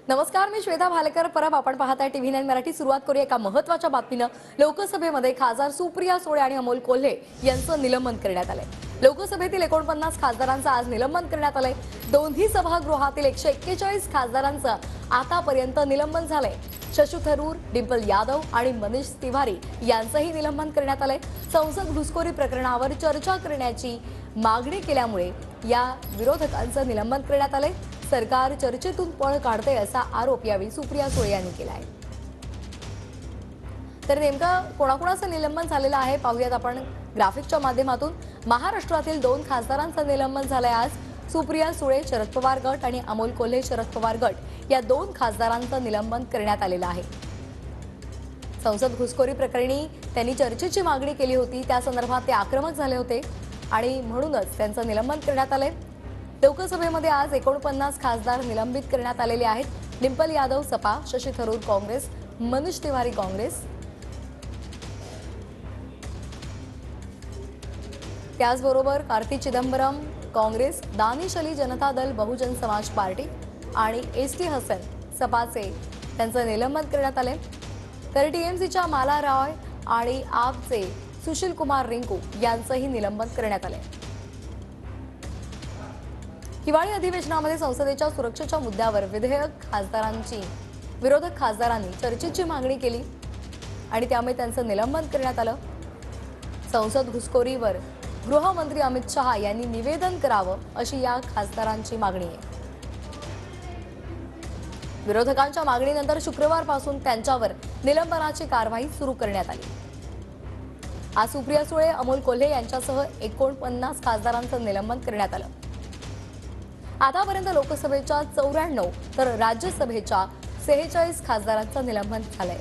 नमस्कार, मी श्वेता भालेकर परब. आपण पाहताय TV9 मराठी. सुरुवात करूया एका महत्त्वाच्या बातमीनं. लोकसभेमध्ये खासदार सुप्रिया सुळे आणि अमोल कोल्हे यांचं निलंबन करण्यात आलंय. लोकसभेतील 49 खासदारांचं आज निलंबन करण्यात आलंय. दोन्ही सभागृहातील 141 खासदारांचं आतापर्यंत निलंबन झालंय. शशी थरूर, डिंपल यादव आणि मनीष तिवारी यांचंही निलंबन करण्यात आलंय. संसद घुसखोरी प्रकरणावर चर्चा करण्याची मागणी केल्यामुळे या विरोधकांचं निलंबन करण्यात आलंय. सरकार चर्चेतून पळ काढते असा आरोप यावेळी सुप्रिया सुळे यांनी केला आहे. तर नेमकं कोणाकोणाचं निलंबन झालेलं आहे पाहूयात आपण ग्राफिकच्या माध्यमातून. महाराष्ट्रातील 2 खासदारांचं निलंबन झालंय आज. सुप्रिया सुळे शरद पवार गट आणि अमोल कोल्हे शरद पवार गट या 2 खासदारांचं निलंबन करण्यात आलेलं आहे. संसद घुसखोरी प्रकरणी त्यांनी चर्चेची मागणी केली होती. त्या संदर्भात ते आक्रमक झाले होते आणि म्हणूनच त्यांचं निलंबन करण्यात आलंय. लोकसभेमध्ये आज 49 खासदार निलंबित करण्यात आलेले आहेत. डिंपल यादव सपा, शशी थरूर काँग्रेस, मनीष तिवारी काँग्रेस, त्याचबरोबर कार्ती चिदंबरम काँग्रेस, दानिश अली जनता दल बहुजन समाज पार्टी आणि एसटी हसन सपाचे त्यांचं निलंबन करण्यात आले. तर टीएमसीच्या माला रॉय आणि आपचे सुशील कुमार रिंकू यांचंही निलंबन करण्यात आले. हिवाळी अधिवेशनामध्ये संसदेच्या सुरक्षेच्या मुद्द्यावर विरोधक खासदारांनी चर्चेची मागणी केली आणि त्यामुळे त्यांचं निलंबन करण्यात आलं. संसद घुसखोरीवर गृहमंत्री अमित शहा यांनी निवेदन करावं अशी या खासदारांची मागणी आहे. विरोधकांच्या मागणीनंतर शुक्रवारपासून त्यांच्यावर निलंबनाची कारवाई सुरू करण्यात आली. आज सुप्रिया सुळे, अमोल कोल्हे यांच्यासह 49 खासदारांचं निलंबन करण्यात आलं. आतापर्यंत लोकसभेच्या 94 तर राज्यसभेच्या 46 खासदारांचं निलंबन झालंय.